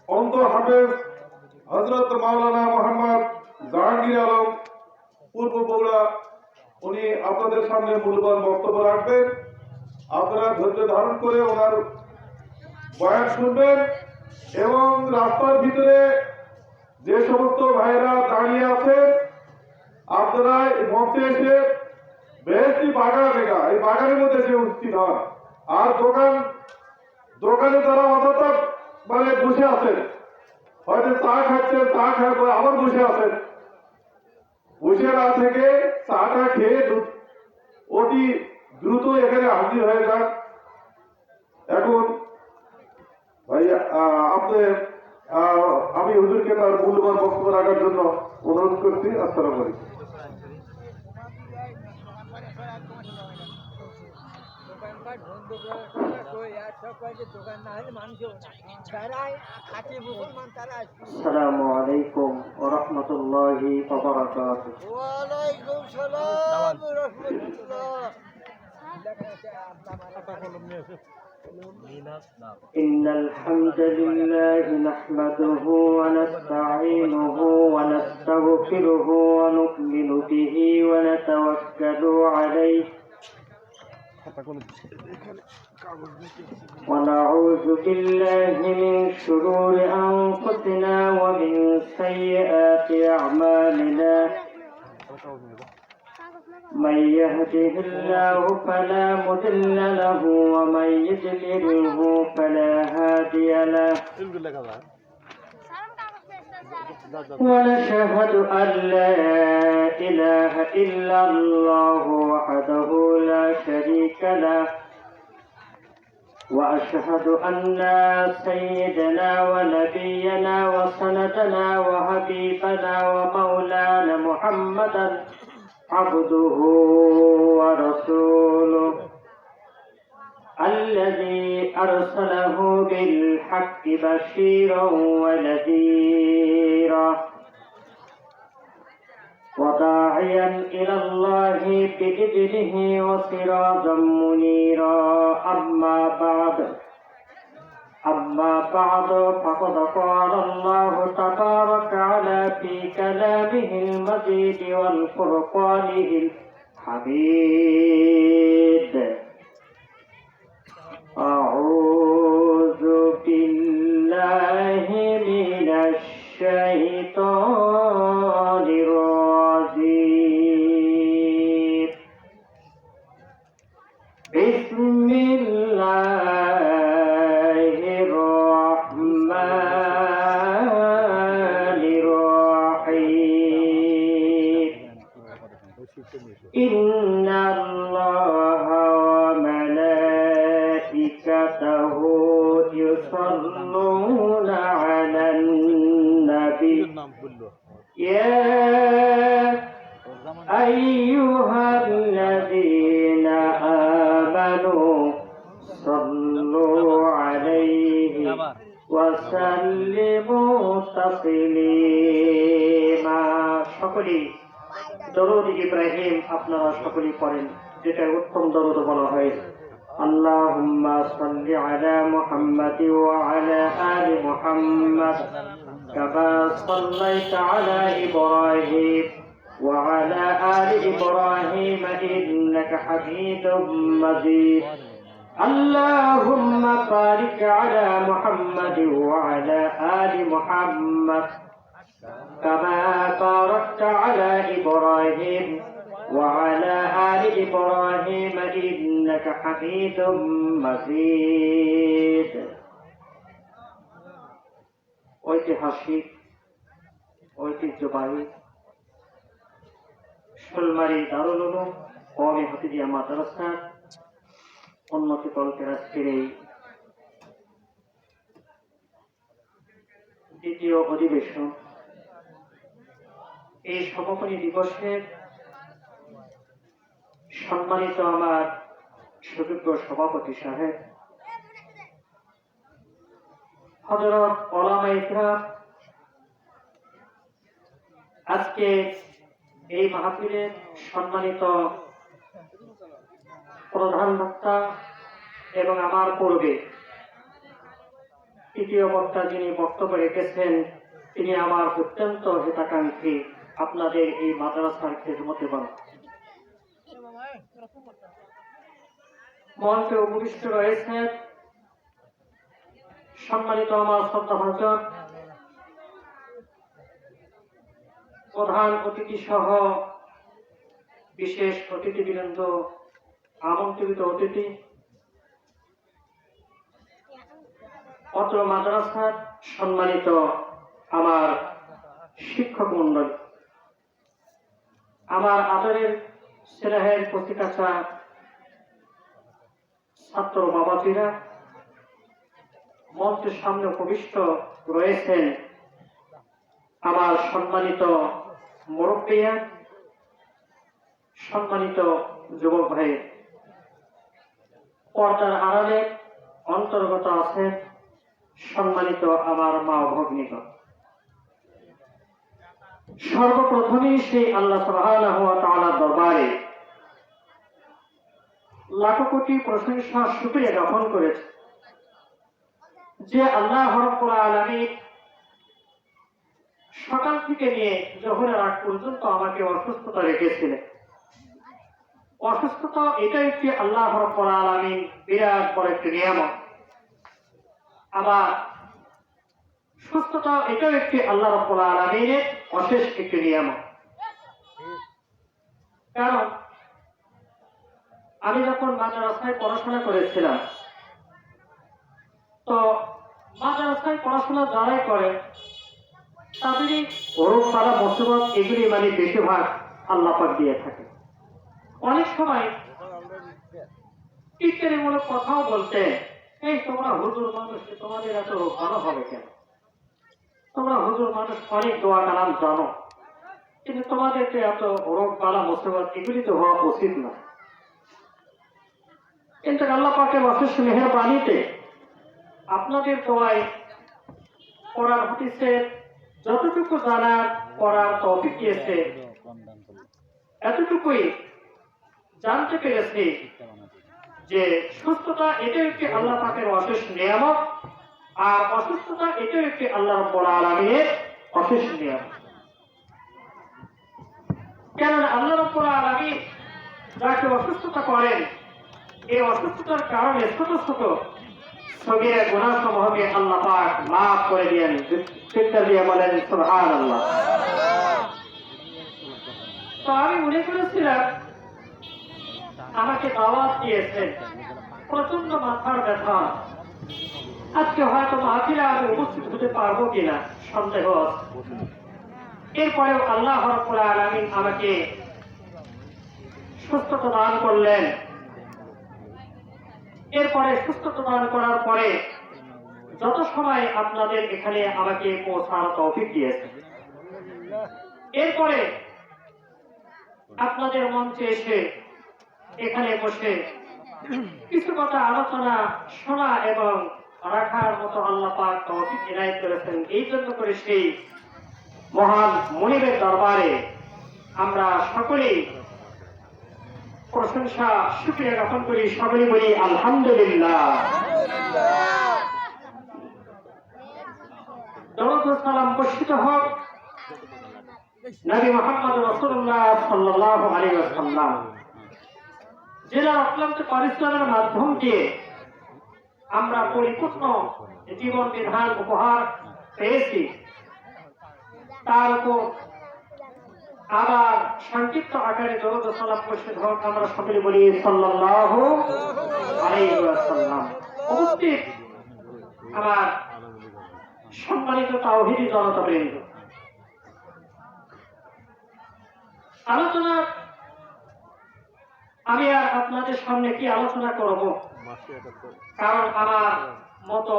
অন্ত হাফেজ হযরত মাওলানা মোহাম্মদ জাহাঙ্গীর আলম পূর্ব বগুড়া, উনি আপনাদের সামনে মূল্যবান বক্তব্য রাখবেন। আপনারা ধৈর্য ধারণ করে ওনার বয়ান শুনবেন এবং রাস্তার ভিতরে যে সমস্ত ভাইরা দাঁড়িয়ে আছেন আপনারা মঞ্চে এসে বেশি বাগান রেখা এই বাগানের মধ্যে যে উপস্থিত হন। আর দোকানে তারা অযথা মানে বসে আছেন, হয়তো চা খাচ্ছেন, চা খাওয়ার পরে আবার বসে আছেন, বসে না থেকে চাটা খেয়ে অতি দ্রুত এখানে হাজির হয়ে যান। এখন ভাই আমি হুজুরকে তার মূল্যবান বক্তব্য রাখার জন্য অনুরোধ করছি। আসসালামু আলাইকুম। আসসালামু আলাইকুম ওয়া রাহমাতুল্লাহি ওয়া বারাকাতুহু। ওয়া আলাইকুম সালাম ওয়া রাহমাতুল্লাহ। إن الحمد لله نحمده ونستعينه ونستغفره ونؤمن به ونتوكل عليه ونعوذ بالله من شرور أنفسنا ومن سيئات أعمالنا من يهده الله فلا مضل له ومن يضلله فلا هادي له ونشهد أن لا إله إلا الله وحده لا شريك له وأشهد أن سيدنا ونبينا وسندنا وحبيبنا ومولانا محمدا عبده ورسوله الذي أرسله بالحق بشيرا ونذيرا وداعيا إلى الله بإذنه وسراجا منيرا. أما بعد فقد قال الله تبارك على في كلامه المجيد والفرقانه الحميد. أعوذ بالله من الشيطان الرجيم. بسم الله الرحمن الرحيم. إن الله وملائكته يصلون على النبي يا أيها الذين آمنوا صلوا عليه وسلموا تسليما. সকলেই দরুদ ইব্রাহিম আপনারা সকলেই পড়েন, যেটা উত্তম দরুদ বলা হয়। আল্লাহুম্মা সাল্লি আলা মুহাম্মাদ ওয়া আলা আলি মুহাম্মাদ কামা সাল্লাইতা আলা ইব্রাহিম ওয়া আলা আলি ইব্রাহিম ইন্নাকা হামিদুম মাজিদ. আল্লাহুম্মা বারিক আলা মুহাম্মাদ ওয়া আলা আলি মুহাম্মাদ كما باركت على إبراهيم وعلى آل إبراهيم إنك حميد مجيد. ঐতিহাসিক ঐতিহ্যবাহী শোলমারী দারুল উলুম কওমি হাফিজিয়া মাদ্রাসার উন্নতি কল্পের আজকের এই দ্বিতীয় অধিবেশন, এই সমাপনী দিবসের সম্মানিত আমার সুযোগ্য সভাপতি সাহেব, হযরত ওলামা ইকরাম, আজকে এই মাহফিলের সম্মানিত প্রধান বক্তা এবং আমার পূর্বে তৃতীয় বক্তা যিনি বক্তব্য রেখেছেন তিনি আমার অত্যন্ত হিতাকাঙ্ক্ষী, আপনাদের এই মাদ্রাসার খেদমতে মঞ্চে উপবিষ্ট রয়েছেন সম্মানিত আমার শ্রদ্ধাভাজন প্রধান অতিথি সহ বিশেষ অতিথিবৃন্দ, আমন্ত্রিত অতিথি, অত্র মাদ্রাসার সম্মানিত আমার শিক্ষক মন্ডল, আমার আদরের স্নেহের প্রতিকাছা ছাত্র বাবাজিরা, মঞ্চের সামনে উপবিষ্ট রয়েছেন আমার সম্মানিত মুরব্বিয়া, সম্মানিত যুবক ভাই, পর্দার আড়ালে অন্তর্গত আছেন সম্মানিত আমার মা ও ভগ্নীগণ। সর্বপ্রথমেই সেই আল্লাহ সুবহানাহু ওয়া তাআলার দরবারে লাখো কোটি প্রশংসা শুকরিয়া জ্ঞাপন করেছে যে আল্লাহ রাব্বুল আলামিন সকাল থেকে নিয়ে জোহরের আগ পর্যন্ত আমাকে অসুস্থতা রেখেছিলেন। অসুস্থতা এটা একটি আল্লাহ রাব্বুল আলামিন বিরাট বড় একটি নিয়ামত, আবার সুস্থতা এটাও একটি আল্লাহ রাব্বুল আলামিনের অশেষ একটি নিয়ামত। কারণ আমি যখন মাদ্রাসায় পড়াশোনা করেছিলাম, তো মাদ্রাসায় পড়াশোনা যারাই করে তাদেরই রোগ বালা মুসিবত এগুলি মানে বেশিরভাগ আল্লাহ পাক দিয়ে থাকে। অনেক সময় টিটকারিমূলক কথাও বলতে, এই তোমরা হুজুর মানুষ, তোমাদের এত রোগ ভালো হবে কেন? তোমরা হুজুর মানুষ অনেক দোয়া কালাম জানো, কিন্তু তোমাদেরকে এত রোগ বালা মুসিবত এগুলি তো হওয়া উচিত না। কিন্তু আল্লাহ পাকের অশেষ মেহেরবানিতে আপনাদের দোয়ায় কোরআন হাদিসের যতটুকু জানার পড়ার তৌফিক দিয়েছে, এতটুকুই জানতে পেরেছি যে সুস্থতা এটাও একটি আল্লাহ পাকের অশেষ নিয়ামত, আর অসুস্থতা এটাও একটি আল্লাহ রাব্বুল আলামিনের অশেষ নিয়ামত। কেননা আল্লাহ রাব্বুল আলামিন যাকে অসুস্থতা করেন, এই অসুস্থতার কারণে ছোট ছোট সগীরা গুনাহ সমূহকে আল্লাহ পাক মাফ করে দেন। চিৎকার দিয়ে বলেন সুবহানাল্লাহ। তো আমি মনে করেছিলাম আমাকে দাওয়াত দিয়েছেন, প্রচন্ড মাথার ব্যথা, আজকে হয়তো মাহফিলে আমি উপস্থিত হতে পারবো কিনা সন্দেহ। এরপরেও আল্লাহ রাব্বুল আলামিন আমাকে সুস্থতা দান করলেন। এরপরে সুস্থতা দান করার পরে যত সময় আপনাদের এখানে আমাকে পৌঁছানোর তৌফিক দিয়েছে, এরপরে আপনাদের মঞ্চে এসে এখানে বসে কিছু কথা আলোচনা শোনা এবং রাখার মতো আল্লাহ পাক তৌফিক ইনায়েত করেছেন। এই জন্য করে সেই মহান মুনিবের দরবারে আমরা সকলেই প্রশংসা শুকরিয়া জ্ঞাপন করি, সকলে বলি আলহামদুলিল্লাহ। দরুদ ও সালাম বর্ষিত হোক নবী মুহাম্মদ রাসূলুল্লাহ সাল্লাল্লাহু আলাইহি ওয়াসাল্লাম, যারা অক্লান্ত পরিশ্রমের মাধ্যম দিয়ে আমরা পরিপূর্ণ জীবন বিধান উপহার পেয়েছি, তার উপর আবার সংক্ষিপ্ত আকারে দরুদ ও সালাম বর্ষিত হোক। আমরা সকলে বলি সাল্লাল্লাহু আলাইহি ওয়াসাল্লাম। উপস্থিত আমার সম্মানিত তাওহীদি জনতাবৃন্দ, আলোচনা আমি আর আপনাদের সামনে কি আলোচনা করব, কারণ আমার মতো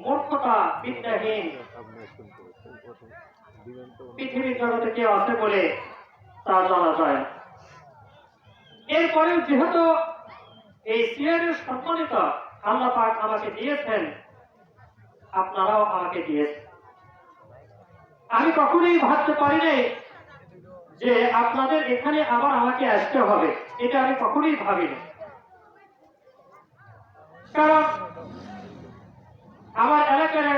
মূর্খতা বিদ্যাহীন পৃথিবীর জগতে কেউ আছে বলে তা জানা যায়। এরপরে যেহেতু এই সিয়ারের সম্মানিত আল্লাহ পাক আমাকে দিয়েছেন, আপনারাও আমাকে দিয়েছেন, আমি কখনোই ভাবতে পারি নাই যে আপনাদের এখানে আবার আমাকে আসতে হবে, এটা আমি কখনোই ভাবিনি। কারণ আমার এলাকার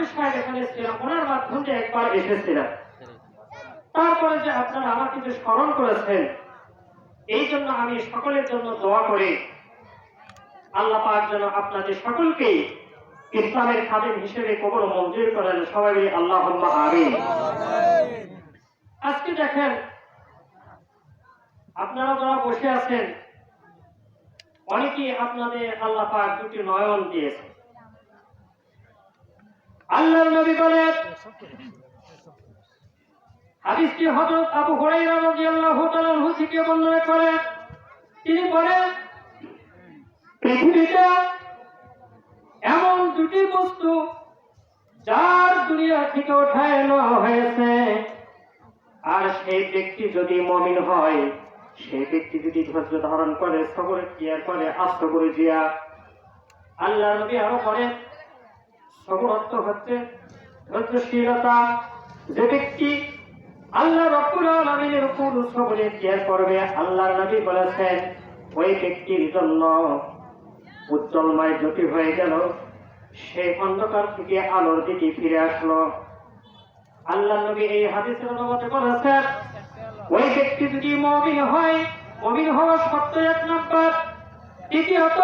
হাফিজ সাহেব এখানে ছিলেন, ওনার মাধ্যমে একবার এসেছিলেন। তারপরে যে আপনারা আমাকে যে স্মরণ করেছেন, এই জন্য আমি সকলের জন্য দোয়া করি আল্লাহ পাক যেন আপনাদের সকলকেই ইসলামের খাদেম হিসেবে কবুল ও মঞ্জুর করেন। সবাই বলি আল্লাহুম্মা আমিন। আজকে দেখেন আপনারা যারা বসে আছেন, অনেকেই আপনাদের আল্লাহ পাক দুটি নয়ন দিয়েছে। আল্লাহর নবী বলেন, হাদিসটি হযরত আবু হুরায়রা রাদিয়াল্লাহু তাআলা আনহু থেকে বর্ণনা করেন। তিনি বলেন, পৃথিবীতে এমন দুটি বস্তু যার দুনিয়া থেকে উঠায় নেওয়া হয়েছে, আর সেই ব্যক্তি যদি মুমিন হয়, সেই ব্যক্তি যদি ধৈর্য ধারণ করে, সবর ইখতিয়ার করে, আস্ত করে দিয়া। আল্লাহর নবী আরো বলেন, সবর অর্থ হচ্ছে ধৈর্যশীলতা। যে ব্যক্তি আল্লাহ রাব্বুল আলামিনের উপর সবর ইখতিয়ার করবে, আল্লাহর নবী বলেছেন ওই ব্যক্তির জন্য উজ্জ্বলময় জ্যোতি হয়ে গেল, সে অন্ধকার থেকে আলোর দিকে ফিরে আসলো। আল্লাহ নবী এই হাদিসের মধ্যে বলেছেন, ওই ব্যক্তি যদি মুমিন হয়, মুমিন হওয়া শর্ত এক নাম্বার। দ্বিতীয়ত,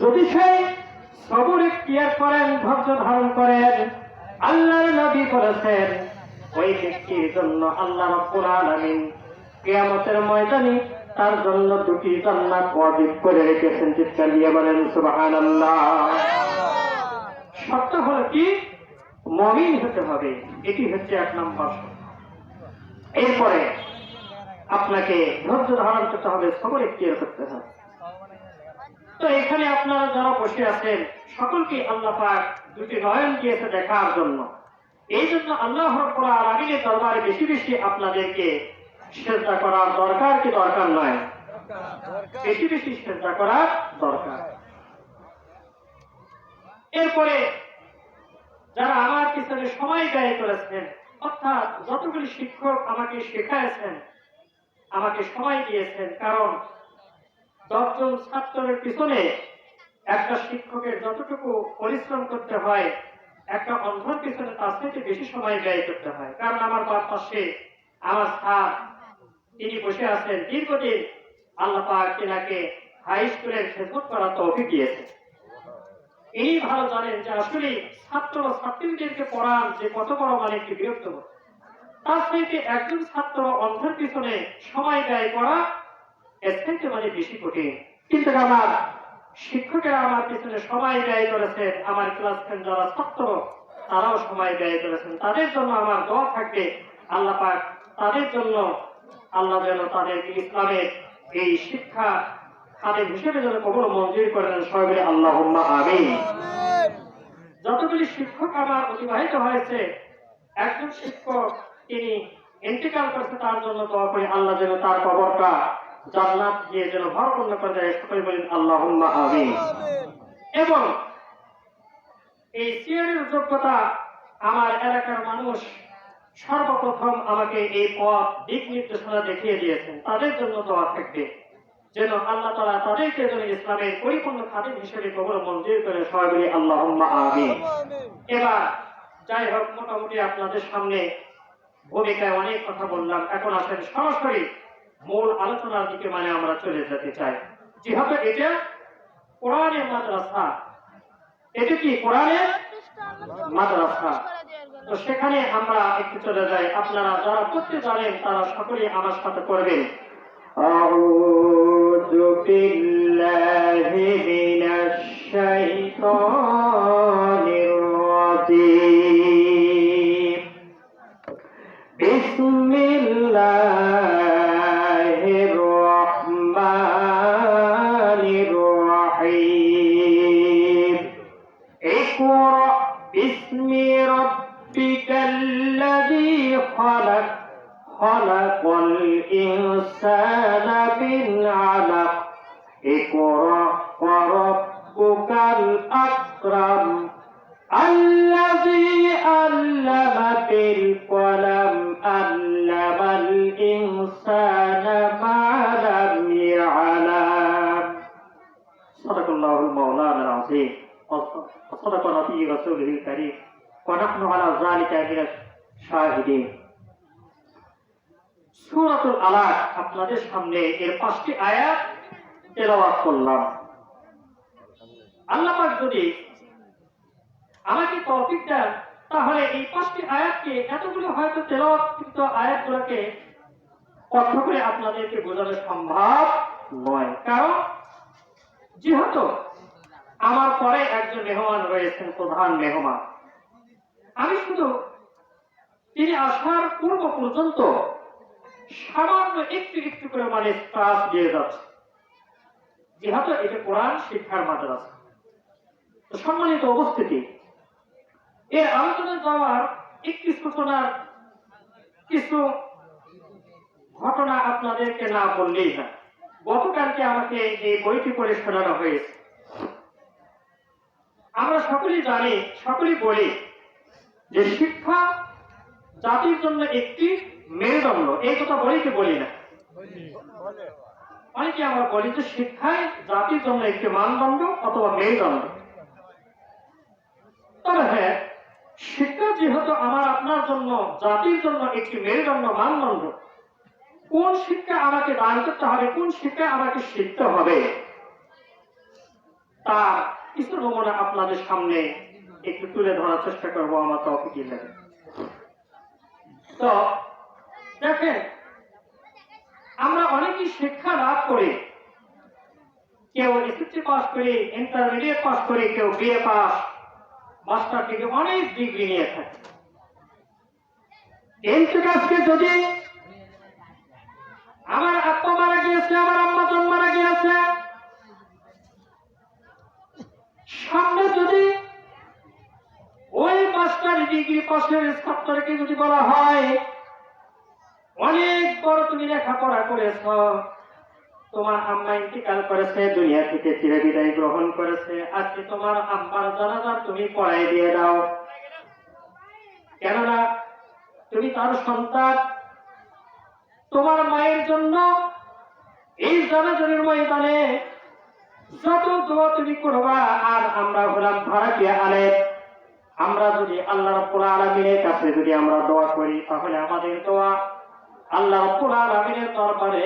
যদি সে সবর ইখতিয়ার করেন, ধৈর্য ধারণ করেন, আল্লাহর নবী বলেছেন ওই ব্যক্তির জন্য আল্লাহ রাব্বুল আলামিন কিয়ামতের ময়দানে তার জন্য দুটি জান্নাত ওয়াজিব করে রেখেছেন। চিৎকার দিয়ে বলেন সুবহানাল্লাহ। শর্ত হলো কি? মুমিন হতে হবে, এটি হচ্ছে এক নম্বর শর্ত। এরপরে আপনাকে ধৈর্য ধারণ করতে হবে, সবর ইখতিয়ার করতে হবে। তো এখানে আপনারা যারা বসে আছেন, সকলকে আল্লাহ পাক দুটি নয়ন দিয়েছে দেখার জন্য। এই জন্য আল্লাহ রাব্বুল আলামিনের দরবারে বেশি বেশি আপনাদেরকে সিজদা করার দরকার কি দরকার নয়? বেশি বেশি সিজদা করার দরকার। এরপরে যারা আমার পিছনে সময় ব্যয় করেছেন, অর্থাৎ যতগুলি শিক্ষক আমাকে শেখাইছেন, আমাকে সময় দিয়েছেন, কারণ 10 জন ছাত্রের পিছনে একটা শিক্ষকের যতটুকু পরিশ্রম করতে হয়, একটা অন্ধর পিছনে তার থেকে বেশি সময় ব্যয় করতে হয়। কারণ আমার বাপ পাশে আমার স্যার, তিনি বসে আছেন দীর্ঘদিন। আল্লাহ পাক তিনাকে হাই স্কুলের খেদমত করার তৌফিক দিয়েছে। এই ভালো জানেন যে আসলে ছাত্র ও ছাত্রীদেরকে পড়ান যে কত বড় মানে একটি বিরক্ত। তার থেকে একজন ছাত্র অন্ধের পিছনে সময় ব্যয় করা এর থেকে মানে বেশি কঠিন। কিন্তু আমার শিক্ষকেরা আমার পিছনে সময় ব্যয় করেছেন, আমার ক্লাস ফ্রেন্ড যারা ছাত্র তারাও সময় ব্যয় করেছেন। তাদের জন্য আমার দোয়া থাকবে, আল্লাহ পাক তাদের জন্য আল্লাহ যেন তাদের ইসলামের এই শিক্ষা খাদেম হিসেবে যেন কবুল মঞ্জুর করেন। সবাই আল্লাহুম্মা আমিন। যতগুলি শিক্ষক আমার অতিবাহিত হয়েছে, একজন শিক্ষক তিনি ইন্তেকাল করছে, তার জন্য দোয়া করি আল্লাহ যেন তার কবরটা জান্নাত দিয়ে যেন ভরপূর্ণ করে দেয়। সকলে বলেন আল্লাহুম্মা আমিন। এবং এই সিয়ারের যোগ্যতা আমার এলাকার মানুষ সর্বপ্রথম আমাকে এই পথ দিক নির্দেশনা দেখিয়ে দিয়েছেন। তাদের জন্য দোয়া থাকবে যেন আল্লাহ তাআলা তাদেরকে যেন ইসলামের পরিপূর্ণ খাদেম হিসেবে কবুল মঞ্জুর করে। সবাই বলি আল্লাহুম্মা আমিন। এবার যাই হোক, মোটামুটি আপনাদের সামনে ভূমিকায় অনেক কথা বললাম। এখন আসেন সরাসরি মূল আলোচনার দিকে, মানে আমরা চলে যেতে চাই। যেহেতু এটা কোরআনের মাদ্রাসা, এটা কি কোরআনের মাদ্রাসা, তো সেখানে আমরা একটু চলে যাই। আপনারা যারা পড়তে জানেন তারা সকলেই আমার সাথে পড়বেন। আউযু বিল্লাহি মিনাশ শাইতানির রাজীম। বিসমিল্লাহির রাহমানির রাহিম। ইকরা বিসমি রাব্বিকাল্লাযী খালাক খালাকাল ইনসানা মিন আলাক। ইকরা ওয়া রাব্বুকাল আকরাম আল্লাযী আল্লামা বিল কলম আল্লামাল ইনসানা মা লাম ইয়ালাম। সাদাকাল্লাহুল মাওলানাল আযীম ওয়া সাদাকা নবিয়্যুর রাসূলুল কারীম ونحن على ذلك من الشاهدين। সূরাতুল আলাক আপনাদের সামনে এর 5টি আয়াত তেলাওয়াত করলাম। আল্লাহ পাক যদি আমাকে তৌফিক দেন তাহলে এই 5টি আয়াতকে এতগুলো হয়তো তেলাওয়াতকৃত আয়াতগুলোকে অর্থ করে আপনাদেরকে বোঝানো সম্ভব নয়, কারণ যেহেতু আমার পরে একজন মেহমান রয়েছেন, প্রধান মেহমান। আমি শুধু তিনি আসার পূর্ব পর্যন্ত সামান্য একটু একটু করে মানে ক্লাস দিয়ে যাচ্ছে, যেহেতু এটা কোরআন শিক্ষার মাদ্রাসা। তো সম্মানিত উপস্থিতি, এর আলোচনা যাওয়ার একটি সূচনার কিছু ঘটনা আপনাদেরকে না বললেই না। গতকালকে আমাকে এই বইটি করে শোনানো হয়েছে। আমরা সকলেই জানি, সকলেই বলি যে শিক্ষা জাতির জন্য একটি মেরুদণ্ড। এই কথা বলি কি বলি না? অনেকে আমরা বলি যে শিক্ষায় জাতির জন্য একটি মানদণ্ড অথবা মেরুদণ্ড। তবে হ্যাঁ, শিক্ষা যেহেতু আমার আপনার জন্য, জাতির জন্য একটি মেরুদণ্ড, মানদণ্ড, কোন শিক্ষা আমাকে দান করতে হবে, কোন শিক্ষা আমাকে শিখতে হবে, তা কিছু নমুনা আপনাদের সামনে একটু তুলে ধরার চেষ্টা করবো আমার তৌফিক লাগে। তো দেখেন, আমরা অনেকেই শিক্ষা লাভ করি, কেউ এসএসসি পাস করি, ইন্টারমিডিয়েট পাস করি, কেউ বিএ পাস, মাস্টার ডিগ্রি, অনেক ডিগ্রি নিয়ে থাকে। কিন্তু আজকে যদি আমার আব্বা মারা গিয়েছে, আমার আম্মা মারা গিয়েছে, সামনে যদি ওই মাস্টার ডিগ্রি পাশের ছাত্রকে যদি বলা হয় অনেক বড় তুমি লেখাপড়া করেছ, তোমার আম্মা ইন্তিকাল করেছে, দুনিয়া থেকে চিরবিদায় গ্রহণ করেছে, আজকে তোমার আম্মার জানাজা তুমি পড়াই দিয়ে দাও, কেননা তুমি তার সন্তান। তোমার মায়ের জন্য এই জানাজার ময়দানে যত দোয়া তুমি করবা, আর আমরা হলাম ভাড়াটিয়া আলেম, আমরা যদি আল্লাহ রাব্বুল আলামিনের কাছে যদি আমরা দোয়া করি, তাহলে আমাদের দোয়া আল্লাহ রাব্বুল আলামিনের দরবারে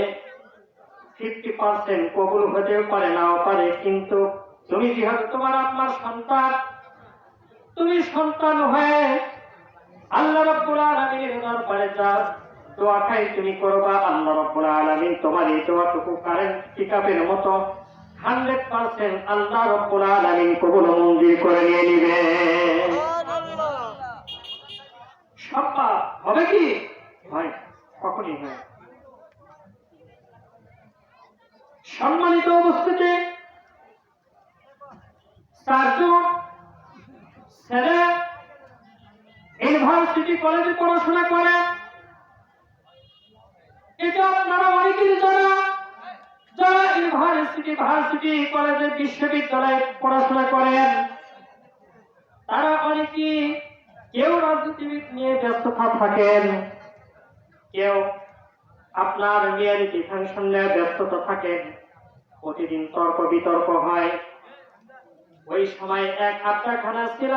50% কবুল হতেও পারে, নাও পারে। কিন্তু তুমি যেহেতু তোমার আম্মার সন্তান, তুমি সন্তান হয়ে আল্লাহ রাব্বুল আলামিনের দরবারে যা দোয়া খাই তুমি করবা, আল্লাহ রাব্বুল আলামিন তোমার এই দোয়াটুকু কারেন্ট পিকআপের মতো 100% আল্লাহ রাব্বুল আলামিন কবুল মঞ্জুর করে নিয়ে নিবে। সম্ভব হবে কি? হয়, কখনই হয়। সম্মানিত উপস্থিতি, 4 জন ছেলে ইউনিভার্সিটি কলেজে পড়াশোনা করে। এটা আপনারা অনেকেই জানা, যারা ইউনিভার্সিটি কলেজে বিশ্ববিদ্যালয়ে পড়াশোনা করেন, তারা অনেকেই কেউ রাজনীতিবিদ নিয়ে ব্যস্ততা থাকেন, কেউ আপনার রিয়ালিটি ফাংশন নিয়ে ব্যস্ততা থাকেন, প্রতিদিন তর্ক বিতর্ক হয়। ওই সময় এক আড্ডাখানা ছিল,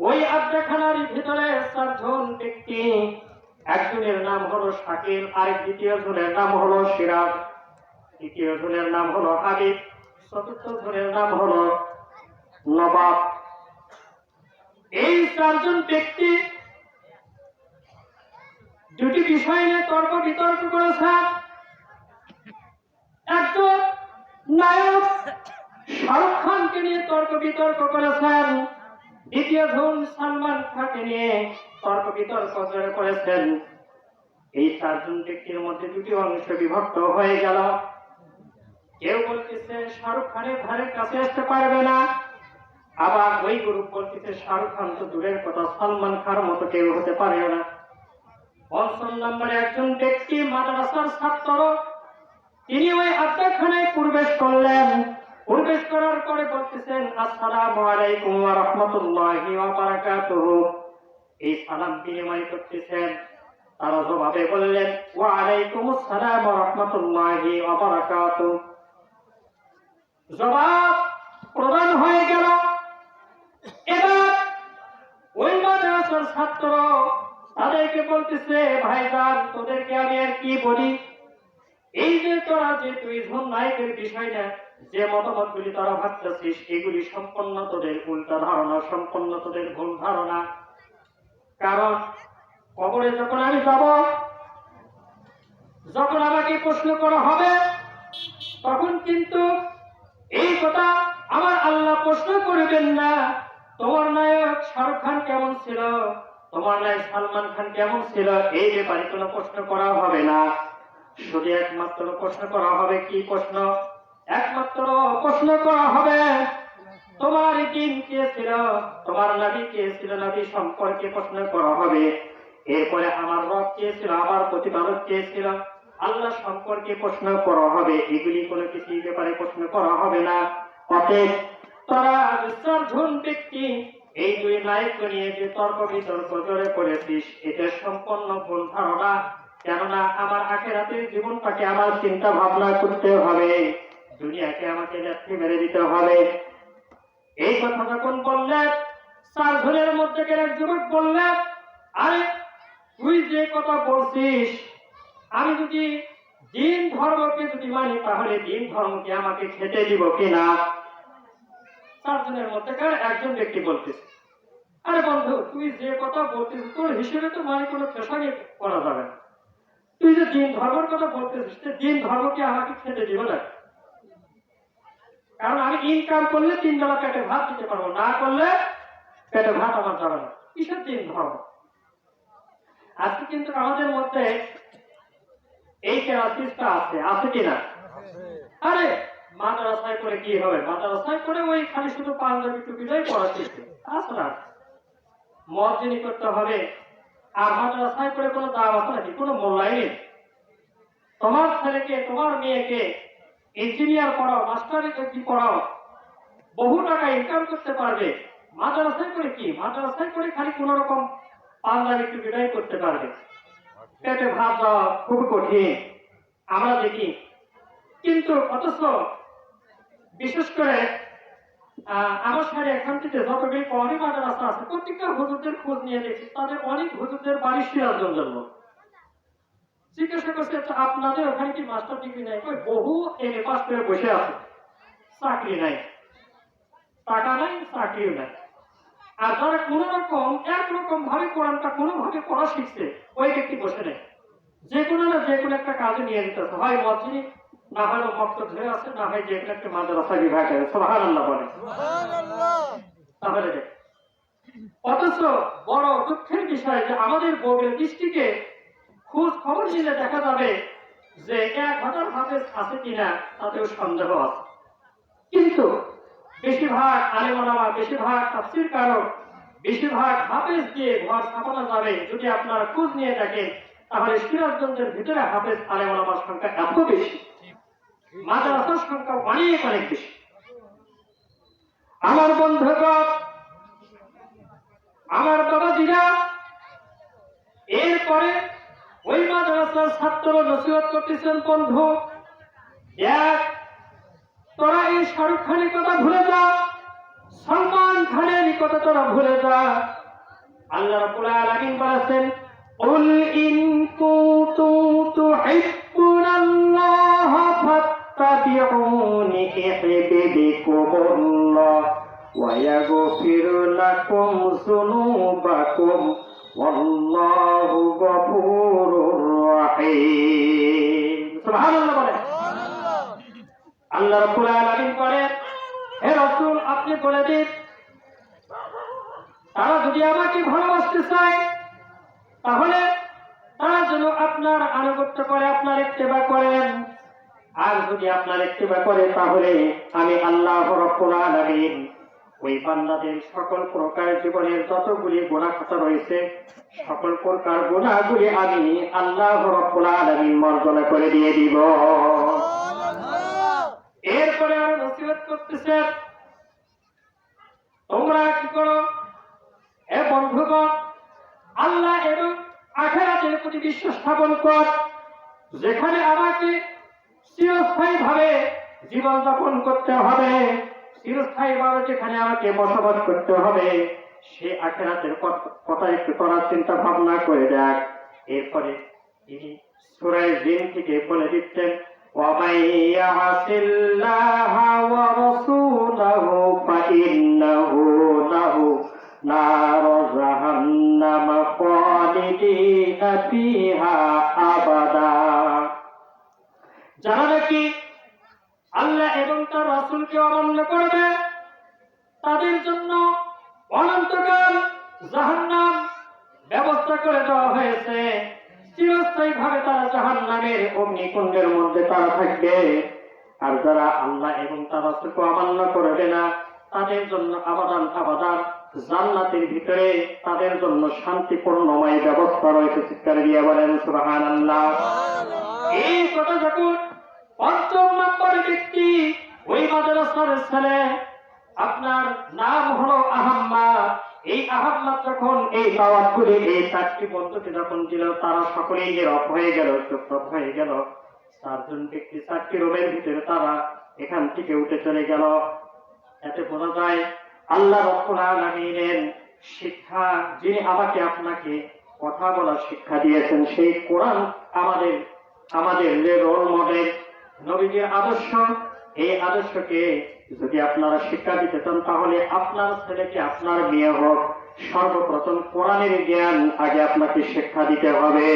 ওই আড্ডাখানার ভিতরে 4 জন ব্যক্তি, একজনের নাম হলো শাকিল, আর দ্বিতীয় জনের নাম হলো সিরাজ, তৃতীয় জনের নাম হলো হাবিব, চতুর্থ জনের নাম হলো নবাব। এই 4 জন ব্যক্তি দুটি বিষয় নিয়ে তর্ক বিতর্ক করেছে। একজন নায়ক শাহরুখ খানকে নিয়ে তর্ক বিতর্ক করেছেন, দ্বিতীয় জন সালমান খানকে নিয়ে তর্ক বিতর্ক করেছেন। এই 4 জন ব্যক্তির মধ্যে দুটি অংশ বিভক্ত হয়ে গেল। কেউ বলতেছে শাহরুখ খানের ধারে কাছে আসতে পারবে না, আবার ওই গ্রুপ বলতেছে শাহরুখ খান তো দূরের কথা, সালমান খান মতো কেউ হতে পারে না। 5 নম্বরে একজন ব্যক্তি মাদ্রাসার ছাত্র, তিনি ওই আড্ডাখানায় প্রবেশ করলেন। প্রবেশ করার পরে বলতেছেন আসসালামু আলাইকুম ওয়া রাহমাতুল্লাহি ওয়া বারাকাতুহু। এই সালাম বিনিময় করতেছেন। তারা জবাবে বললেন ওয়া আলাইকুম আসসালাম ওয়া রাহমাতুল্লাহি ওয়া বারাকাতুহু। জবাব প্রদান হয়ে গেল। এবার ওই মাদ্রাসার ছাত্র তাদেরকে বলতেছে, ভাইজান তোদেরকে আমি আর কি বলি, এই যে তোরা যে দুইজন নায়কের বিষয় না যে মতামতগুলি তোরা ভাবতেছিস, এগুলি সম্পূর্ণ তোদের উল্টা ধারণা, সম্পূর্ণ তোদের ভুল ধারণা। কারণ কবরে যখন আমি যাব, যখন আমাকে প্রশ্ন করা হবে, তখন কিন্তু এই কথা আমার আল্লাহ প্রশ্ন করবেন না, তোমার নায়ক শাহরুখ খান কেমন ছিল, তোমার নায়ক সালমান খান কেমন ছিল, এই ব্যাপারে কোনো প্রশ্ন করা হবে না। শুধু একমাত্র প্রশ্ন করা হবে, কি প্রশ্ন? একমাত্র প্রশ্ন করা হবে তোমার দিন কে ছিল, তোমার নবী কে ছিল, নবী সম্পর্কে প্রশ্ন করা হবে। এরপরে আমার রব কে ছিল, আমার প্রতিপালক কে ছিল, আল্লাহ সম্পর্কে প্রশ্ন করা হবে। এগুলি কোনো কিছু ব্যাপারে প্রশ্ন করা হবে না। অতএব তারা চারজন ব্যক্তি এই দুই নায়ককে নিয়ে যে তর্ক বিতর্ক জড়ে পড়েছিস, এটা সম্পূর্ণ ভুল ধারণা। কেননা আমার আখেরাতের জীবনটাকে আমার চিন্তা ভাবনা করতে হবে, দুনিয়াকে আমাকে যাত্রী মেরে দিতে হবে। এই কথা যখন বললেন, চারজনের মধ্যে এক যুবক বললেন, আরে তুই যে কথা বলছিস, আমি যদি দিন ধর্মকে যদি মানি, তাহলে দিন ধর্মকে আমাকে খেতে দিব কিনা? চারজনের মধ্যে একজন ব্যক্তি বলতেছে, আরে বন্ধু তুই যে কথা বলছিস, তোর হিসেবে তো মানে কোনো পেশাকে করা যাবে না। তুই যে দিন ধর্মের কথা বলতেছিস, দিন ধর্মকে আমাকে খেতে দিব না, কারণ আমি ইনকাম করলে 3 বেলা পেটে ভাত দিতে পারবো, না করলে পেটে ভাত আমার যাবে না। কিসের দিন ধর্ম? আজকে কিন্তু আমাদের মধ্যে এই ক্রাইসিসটা আছে কিনা? আরে মাদ্রাসায় করে কি হবে, মাদ্রাসায় করে ওই খালি শুধু পাঞ্জাবি টুপিটাই পড়া শিখবে, তাছাড়া মসজিদই করতে হবে। আর মাদ্রাসায় করে কোনো দাম আছে নাকি? কোনো মূল্যায়ন নেই। তোমার ছেলেকে, তোমার মেয়েকে ইঞ্জিনিয়ার পড়াও, মাস্টার ডিগ্রি পড়াও, বহু টাকা ইনকাম করতে পারবে। মাদ্রাসায় করে কি? মাদ্রাসায় করে খালি কোন রকম পাঞ্জাবি টুপিটাই করতে পারবে, পেটে ভাত দেওয়া খুব কঠিন আমরা দেখি। কিন্তু অথচ বিশেষ করে আমার সাথে এখান থেকে যতগুলি কওমি মাদ্রাসা আছে, প্রত্যেকটা হুজুরদের খোঁজ নিয়ে দেখছি, তাদের অনেক হুজুরদের বাড়ি সিরাজগঞ্জের লোক। জিজ্ঞাসা করছে, আপনাদের ওখানে কি মাস্টার ডিগ্রি নাই? ওই বহু এমএ পাস করে বসে আছে, চাকরি নাই, টাকা নাই, চাকরিও নাই। আর যারা কোন রকম একরকম ভাবে কোরআনটা কোনোভাবে পড়া শিখছে, ওই ব্যক্তি বসে নেই, যে কোনো না যে কোনো একটা কাজে নিয়ে নিতেছে, হয় মসজিদে, না হয় মক্তব ধরে আছে, না হয় যে কোনো একটা মাদ্রাসা বিভাগ আছে। সুবহানাল্লাহ বলে। তাহলে অথচ বড় দুঃখের বিষয় যে আমাদের বগুড়া ডিস্ট্রিক্টে খোঁজ খবর নিলে দেখা যাবে যে 1000 হাফেজ আছে কিনা তাতেও সন্দেহ আছে। কিন্তু বেশিরভাগ আলেম ওলামা, বেশিরভাগ তাফসীর কারক, বেশিরভাগ হাফেজ দিয়ে ঘর ছাপানো যাবে। যদি আপনারা খোঁজ নিয়ে দেখেন, তাহলে সিরাজগঞ্জের ভিতরে হাফেজ আলেম ওলামার সংখ্যা এত বেশি, মাদ্রাসার সংখ্যা অনেক অনেক বেশি। আমার বন্ধুগণ, আমার বাবাজিরা, এরপরে ওই মাদ্রাসার ছাত্র নসিহত করতেছেন, বন্ধু দেখ, তোরা এই শাহরুখ খানের কথা ভুলে যা, সালমান খানের কথা তোরা ভুলে যা। আল্লাহ রাব্বুল আলামিন বলেছেন, কুল ইন কুনতুম তুহিব্বুনাল্লাহা ফাত্তাবিউনি ইউহিব্বুকুমুল্লাহ ওয়া ইয়াগফির লাকুম যুনুবাকুম ওয়াল্লাহু গফুরুর রহিম। সুবহানাল্লাহ বলে। আল্লাহ রাব্বুল আলামিন বলেন, হে রাসূল আপনি বলে দিন, তারা যদি আমাকে ভালোবাসতে চায়, তাহলে তারা যেন আপনার আনুগত্য করে, আপনার ইত্তেবা করেন। আর যদি আপনার ইত্তেবা করে, তাহলে আমি আল্লাহ রাব্বুল আলামিন ওই বান্দাদের সকল প্রকার জীবনের যতগুলি গুনাহ খাতা রয়েছে, সকল প্রকার গুনাহগুলি আমি আল্লাহ রাব্বুল আলামিন মার্জনা করে দিয়ে দিব। এরপরে আরো নসিহত করতেছে, তোমরা কি করো, এ বন্ধুগণ, আল্লাহ এবং আখিরাতের প্রতি বিশ্বাস স্থাপন কর, যেখানে আমাকে চিরস্থায়ী ভাবে জীবন যাপন করতে হবে, চিরস্থায়ী ভাবে যেখানে আমাকে বসবাস করতে হবে, সে আখিরাতের কথা একটু করার চিন্তা ভাবনা করে দেখ। এরপরে তিনি সূরা জিন থেকে বলে দিচ্ছেন, وَمَن يَعْصِ اللَّهَ وَرَسُولَهُ فَإِنَّهُ لَهُ نَارُ جَهَنَّمَ خَالِدِينَ فِيهَا أَبَدًا। যারা নাকি আল্লাহ এবং তার রাসূলকে অমান্য করবে তাদের জন্য অনন্তকাল জাহান্নাম ব্যবস্থা করে দেওয়া হয়েছে। চিরস্থায়ী ভাবে তারা জাহান্নামের অগ্নিকুণ্ডের মধ্যে তারা থাকবে। আর যারা আল্লাহ এবং তার রাসূলকে অমান্য করবে না তাদের জন্য আবাদান আবাদান জান্নাতের ভিতরে তাদের জন্য শান্তিপূর্ণময় ব্যবস্থা রয়েছে। চিৎকার দিয়ে বলেন সুবহানাল্লাহ। এই কথা যখন পঞ্চম নম্বর ব্যক্তি ওই মাদ্রাসার ছেলে, আপনার নাম হলো আহম্মদ। এই আহম্মদ যখন এই দাওয়াত করে এই চারটি পদ্ধতি যখন ছিল তারা সকলেই নীরব হয়ে গেল, চুপচাপ হয়ে গেল। চারজন ব্যক্তি চারটি রুমের ভিতরে তারা এখান থেকে উঠে চলে গেল। এতে বোঝা যায় আল্লাহ রাব্বুল আলামিনের শিক্ষা, যিনি আমাকে আপনাকে কথা বলার শিক্ষা দিয়েছেন, সেই কোরআন আমাদের যে রোল মডেল নবীজির আদর্শ, এই আদর্শকে যদি আপনারা শিক্ষা দিতে চান তাহলে আপনার ছেলেকে আপনার মেয়ে হোক, সর্বপ্রথম কোরআনের জ্ঞান আগে আপনাকে শিক্ষা দিতে হবে।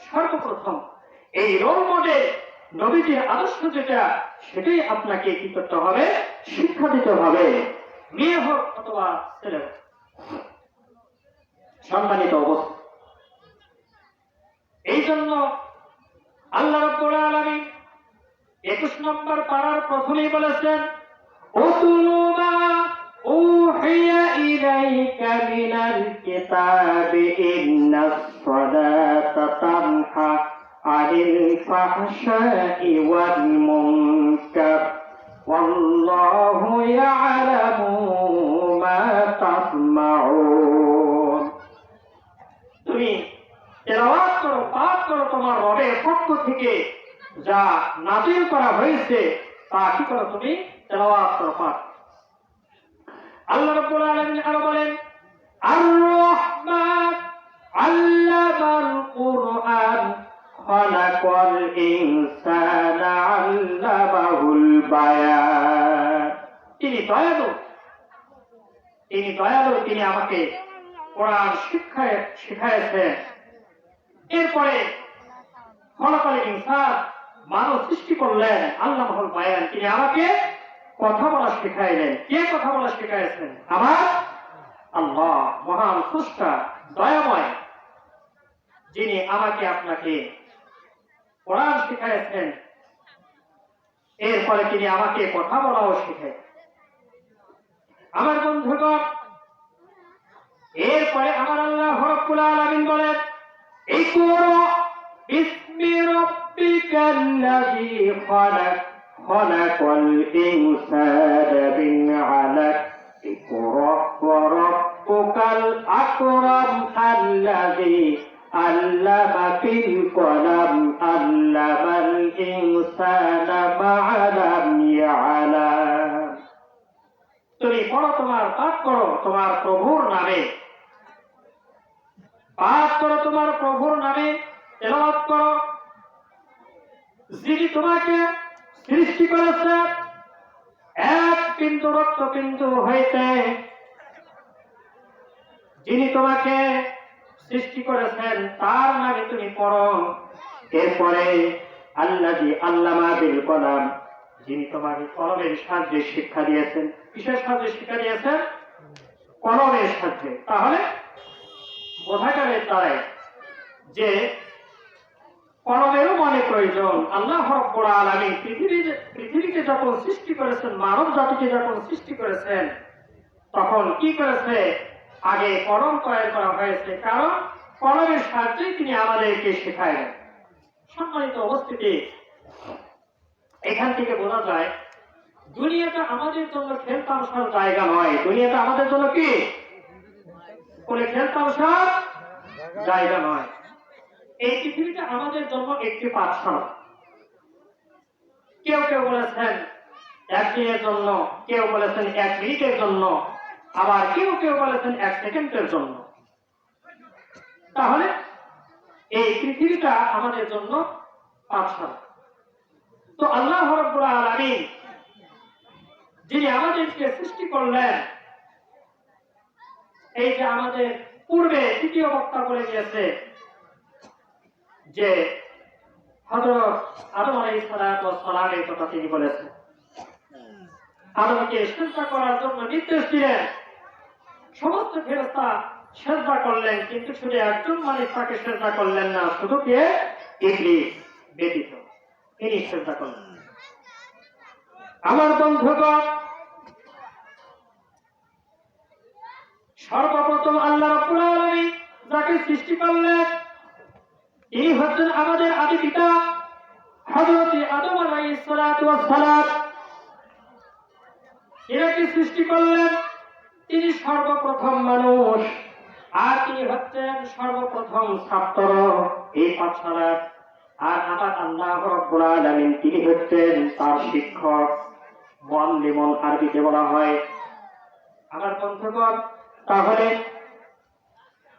সর্বপ্রথম এই রোল মডেল নবীজির আদর্শ যেটা, সেটাই আপনাকে কি করতে হবে? শিক্ষা দিতে হবে, মেয়ে হোক অথবা ছেলে হোক। সম্মানিত অবস্থা, এই জন্য আল্লাহ রাব্বুল আলামিন 21 নম্বর পারার প্রথমেই বলেছেন, উতলু মা উহিয়া ইলাইকা মিনাল কিতাবি ইন্নাস সালাতা তানহা আনিল ফাহশাই ওয়াল মুনকার ওয়াল্লাহু ইয়ালামু মা তাসমাউন। তুমি তেলাওয়াত করো, পাঠ করো তোমার রবের পক্ষ থেকে যা নাযিল করা হয়েছে তা কি করো? তুমি তেলাওয়াত করো, পাঠ। আল্লাহ রাব্বুল আলামিন আরো বলেন, আর রহমান আল্লামাল কুরআন খালাকাল ইনসানা আল্লামাহুল বায়ান। তিনি দয়ালু, তিনি আমাকে কোরআন শিখাইছেন। এরপরে খলাকাল ইনসান, মানব সৃষ্টি করলেন, আল্লামাহুল বায়ান, তিনি আমাকে কথা বলা শিখাইলেন। কে কথা বলা শিখাইছেন? আমার আল্লাহ, মহান স্রষ্টা, দয়াময়, যিনি আমাকে আপনাকে কোরআন শিখাইছেন। এরপরে তিনি আমাকে কথা বলাও শিখাই। আমার বন্ধুগণ, এরপরে আমার আল্লাহ রাব্বুল আলামিন বলেন, ইকরা বিসমি রাব্বিকাল্লাযী খালাক খালাকাল ইনসানা মিন আলাক ইকরা ওয়া রাব্বুকাল আকরাম আল্লাযী আল্লামা বিল কলম আল্লামাল ইনসানা মা লাম ইয়ালাম। তুমি পড়ো, তোমার পাঠ করো তোমার প্রভুর নামে, পাঠ করো তোমার প্রভুর নামে, তেলাওয়াত করো, যিনি তোমাকে সৃষ্টি করেছে এক বিন্দু রক্তবিন্দু হইতে, যিনি তোমাকে সৃষ্টি করেছেন তার নামে তুমি পড়ো। এরপরে আল্লাযী আল্লামা বিল কলম, যিনি তোমাকে কলমের সাহায্যে শিক্ষা দিয়েছেন। কিসের সাহায্যে শিক্ষা দিয়েছেন? কলমের সাহায্যে। তাহলে বোঝা গেল তাই যে কলমেরও মানে প্রয়োজন। আল্লাহ রাব্বুল আলামিন পৃথিবীকে যখন সৃষ্টি করেছেন, মানব জাতিকে যখন সৃষ্টি করেছেন, তখন কি করেছে? আগে কলম তৈরি করা হয়েছে, কারণ কলমের সাহায্যেই তিনি আমাদেরকে শেখালেন। সম্মানিত উপস্থিতি, এখান থেকে বোঝা যায় দুনিয়াটা আমাদের জন্য খেলতামশার জায়গা নয়। দুনিয়াটা আমাদের জন্য কি? কোন খেলতামশার জায়গা নয়। এই পৃথিবীটা আমাদের জন্য একটি পাঠশালা। কেউ কেউ বলেছেন 1 দিনের জন্য, কেউ বলেছেন 1 মিনিটের জন্য, আবার কেউ কেউ বলেছেন 1 সেকেন্ডের জন্য। তাহলে এই পৃথিবীটা আমাদের জন্য পাঠশালা। তো আল্লাহ রাব্বুল আলামিন যিনি আমাদেরকে সৃষ্টি করলেন, এই যে আমাদের পূর্বে তৃতীয় বক্তা বলে গিয়েছে যে হযরত আদম আলাইহিস সালাতু ওয়াস সালামের কথা তিনি বলেছেন, আদমকে সিজদা করার জন্য নির্দেশ দিলেন। সমস্ত ফেরেশতা সিজদা করলেন, কিন্তু শুধু একজন মালিক তাকে সিজদা করলেন না, শুধু কে? ইবলিস ব্যতীত, তিনি সিজদা করলেন। আমার বন্ধুগণ, সর্বপ্রথম আল্লাহ রাব্বুল আলামিন যাকে সৃষ্টি করলেন, তিনি হচ্ছেন আমাদের আদি পিতা হযরত আদম আলাইহিস সালাতু ওয়াস সালাম। এনাকে সৃষ্টি করলেন, তিনি সর্বপ্রথম মানুষ, আর তিনি হচ্ছেন সর্বপ্রথম ছাত্র এই পাঠশালার। আর আমার আল্লাহ রাব্বুল আলামিন তিনি হচ্ছেন তার শিক্ষক, মুআল্লিমুন আরবিতে বলা হয়। আমার বন্ধুগণ, তাহলে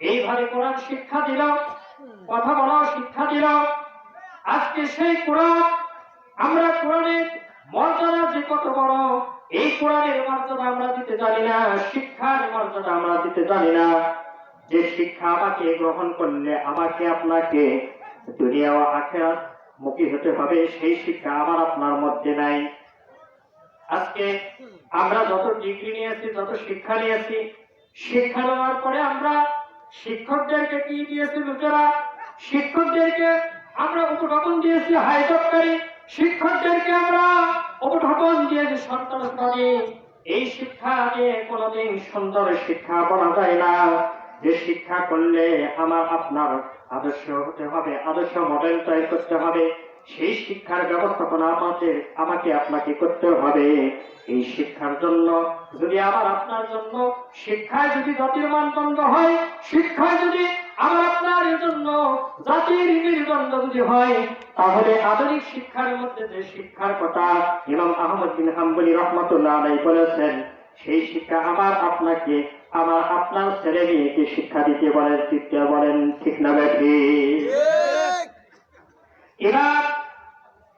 এইভাবে কোরআন শিক্ষা দিল, কথা বলা শিক্ষা দিল। আজকে সেই কোরআন, আমরা কোরআনের মর্যাদা যে কত বড়, এই কোরআনের মর্যাদা আমরা দিতে জানি না, শিক্ষার মর্যাদা আমরা দিতে জানি না। যে শিক্ষা আমাকে গ্রহণ করলে আমাকে আপনাকে দুনিয়া ও আখিরাত মুখী হতে হবে, সেই শিক্ষা আমার আপনার মধ্যে নাই। আজকে আমরা যত ডিগ্রি নিয়েছি, যত শিক্ষা নিয়েছি, শিক্ষা নেওয়ার পরে আমরা শিক্ষকদেরকে কি দিয়েছি? লোকেরা শিক্ষকদেরকে আমরা উপঢৌকন দিয়েছি হাইজবকারী, শিক্ষকদেরকে আমরা উপঢৌকন দিয়েছি সন্ত্রাসবাদী। এই শিক্ষা দিয়ে কোনোদিন সুন্দর শিক্ষা বলা যায় না। যে শিক্ষা করলে আমার আপনার আদর্শ হতে হবে, আদর্শ মডেল তৈরি করতে হবে, সেই শিক্ষার ব্যবস্থাপনা আমাকে আপনাকে করতে হবে। এই শিক্ষার জন্য যদি আমার আপনার জন্য শিক্ষায় যদি জাতির মানদণ্ড হয়, শিক্ষায় যদি আমার আপনার জন্য জাতির মেরুদণ্ড যদি হয়, তাহলে আধুনিক শিক্ষার মধ্যে যে শিক্ষার কথা ইমাম আহমদ বিন হাম্বলী রাহমাতুল্লাহ আলাইহি বলেছেন, সেই শিক্ষা আমার আপনাকে, আমার আপনার ছেলে মেয়েকে শিক্ষা দিতে বলেন, ঠিক না বেঠিক? ইমাম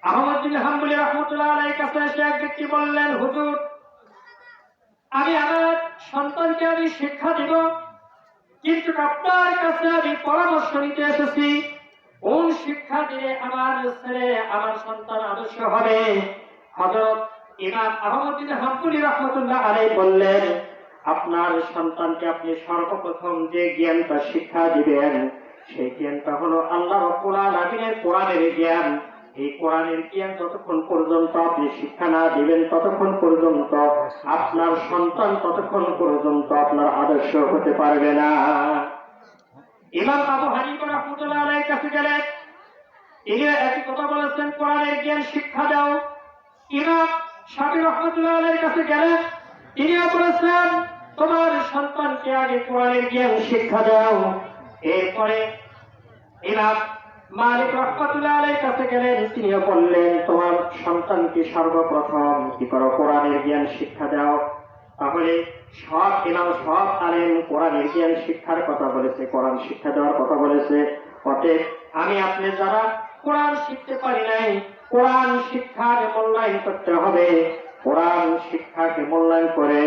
আহমদ বিন হাম্বলী রাহমাতুল্লাহ আলাইহির কাছে এসে এক ব্যক্তি বললেন, হুজুর, আমি আমার সন্তানকে আমি শিক্ষা দিব, কিন্তু আপনার কাছে আমি পরামর্শ নিতে এসেছি, কোন শিক্ষা দিলে আমার ছেলে, আমার সন্তান আদর্শ হবে? হযরত ইমাম আহমদ বিন হাম্বলী রাহমাতুল্লাহ আলাইহি বললেন, আপনার সন্তানকে আপনি সর্বপ্রথম যে জ্ঞানটা শিক্ষা দিবেন, সেই জ্ঞানটা হলো আল্লাহ রাব্বুল আলামিনের কোরআনের জ্ঞান। এই কোরআনের জ্ঞান যতক্ষণ পর্যন্ত আপনি শিক্ষা না দিবেন, ততক্ষণ পর্যন্ত আপনার সন্তান ততক্ষণ পর্যন্ত আপনার আদর্শ হতে পারবে না। ইমাম আবু হানিফা রাহমাতুল্লাহ আলাইহির কাছে গেলেন, তিনি একই কথা বলেছেন, কোরআনের জ্ঞান শিক্ষা দাও। ইমাম শাফি রাহমাতুল্লাহ আলাইহির কাছে গেলেন, তিনিও বলেছেন, তোমার সন্তানকে আগে কোরআনের জ্ঞান শিক্ষা দাও। এরপরে ইমাম মালিক রাহমাতুল্লাহ আলাইহির কাছে গেলেন, তিনিও বললেন, তোমার সন্তানকে সর্বপ্রথম কি করো? কোরআনের জ্ঞান শিক্ষা দাও। তাহলে সব ইমাম, সব আলেম কোরআনের জ্ঞান শিক্ষার কথা বলেছে, কোরআন শিক্ষা দেওয়ার কথা বলেছে। অতএব আমি আপনি যারা কোরআন শিখতে পারি নাই, কোরআন শিক্ষাকে মূল্যায়ন করতে হবে। কোরআন শিক্ষাকে মূল্যায়ন করে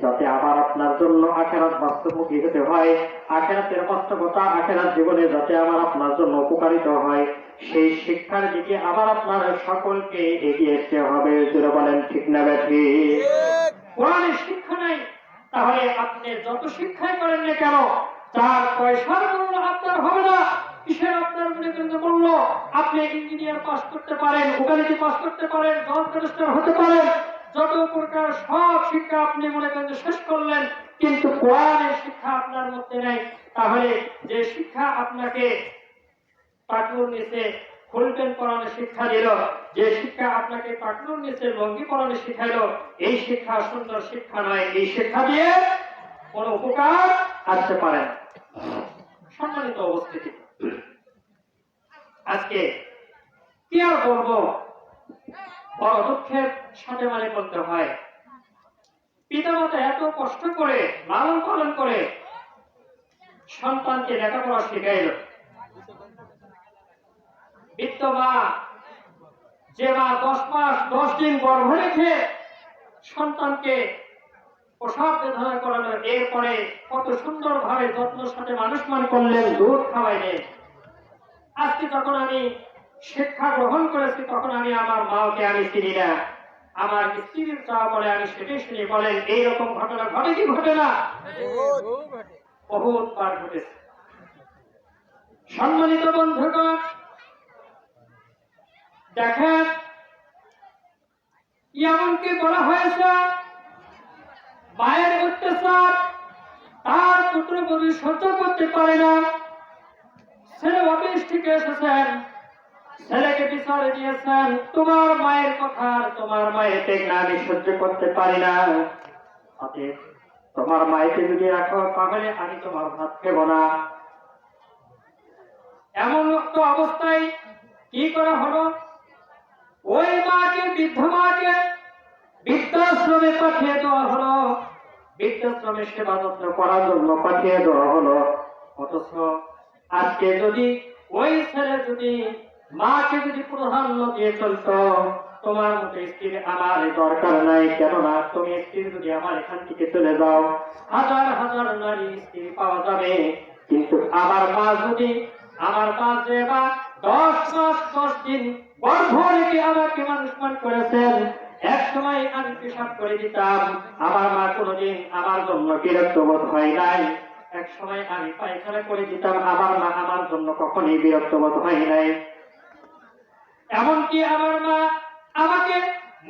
যাতে আবার আপনার জন্য আখিরাত বাস্তবমুখী হতে হয়, আখিরাতের বাস্তবতা আখিরাত জীবনে যাতে আমার আপনার জন্য উপকারিত হয়, সেই শিক্ষার দিকে আবার আপনার সকলকে এগিয়ে যেতে হবে। যারা বলেন ঠিক না বেঠিক? কোরআনের শিক্ষা নাই, তাহলে আপনি যত শিক্ষাই করেন না কেন, 4 পয়সার মূল্য আপনার হবে না। কিসের আপনার মনে কিন্তু মূল্য? আপনি ইঞ্জিনিয়ার পাস করতে পারেন, উকালতি পাস করতে পারেন, জজ রেজিস্ট্রার হতে পারেন, যত প্রকার সব শিক্ষা আপনি মনে করেন শেষ করলেন, কিন্তু কোরআনের শিক্ষা আপনার মধ্যে নেই। তাহলে যে শিক্ষা আপনাকে পাটনুর নিচে ফুলপেন পরানোর শিক্ষা দিল, যে শিক্ষা আপনাকে পাটনুর নিচে লঙ্গি পরানোর শিখাইল, এই শিক্ষা সুন্দর শিক্ষা নয়। এই শিক্ষা দিয়ে কোনো উপকার আসতে পারে না। সম্মানিত উপস্থিতি, আজকে কি আর বলবো, বড় দুঃখের সাথে বলতে হয়, পিতামাতা এত কষ্ট করে লালন পালন করে সন্তানকে লেখাপড়া শেখাইল, বৃদ্ধ মা, যে মা 10 মাস 10 দিন গর্ভে রেখে সন্তানকে প্রসব বেদনা করালো, এরপরে কত সুন্দর ভাবে যত্নের সাথে মানুষমান করলেন, দুধ খাওয়াইলেন। আজকে যখন আমি শিক্ষা গ্রহণ করেছি তখন আমি আমার মাকে আমি চিনি না, আমার স্ত্রীর চাওয়া বলে আমি সেটাই শুনি। বলেন এইরকম ঘটনা ঘটে কি ঘটে না? বহুতবার ঘটেছে। সম্মানিত বন্ধুগণ, দেখেন এমনকি বলা হয়েছে মায়ের অত্যাচার তার পুত্রবধূ সহ্য করতে পারে না। ছেলে অফিস থেকে এসেছেন, ছেলেকে বিচারে দিয়েছেন, তোমার মায়ের কথা, তোমার মায়ের টেকনা আমি সহ্য করতে পারি না, অতএব তোমার মায়েকে যদি রাখো তাহলে আমি তোমার ভাত খেব না। এমন তো অবস্থায় কি করা হলো? ওই মাকে, বৃদ্ধ মাকে বৃদ্ধাশ্রমে পাঠিয়ে দেওয়া হলো, বৃদ্ধাশ্রমে সেবা যত্ন করার জন্য পাঠিয়ে দেওয়া হলো। অথচ আজকে যদি ওই ছেলে যদি মাকে যদি প্রাধান্য দিয়ে চলতো, তোমার মতো স্ত্রী আমার দরকার নাই, কেননা তুমি স্ত্রী যদি আমার এখান থেকে চলে যাও হাজার হাজার নারী স্ত্রী পাওয়া যাবে, কিন্তু আমার মা যদি, আমার মা যে বা 10 মাস 10 দিন গর্ভ রেখে আমাকে মানুষমান করেছেন, এক সময় আমি পেশাব করে দিতাম, আমার মা কোনোদিন আমার জন্য বিরক্ত বোধ হয় নাই। এক সময় আমি পায়খানা করে দিতাম, আমার মা আমার জন্য কখনই বিরক্ত বোধ হয় নাই। এমনকি আমার মা আমাকে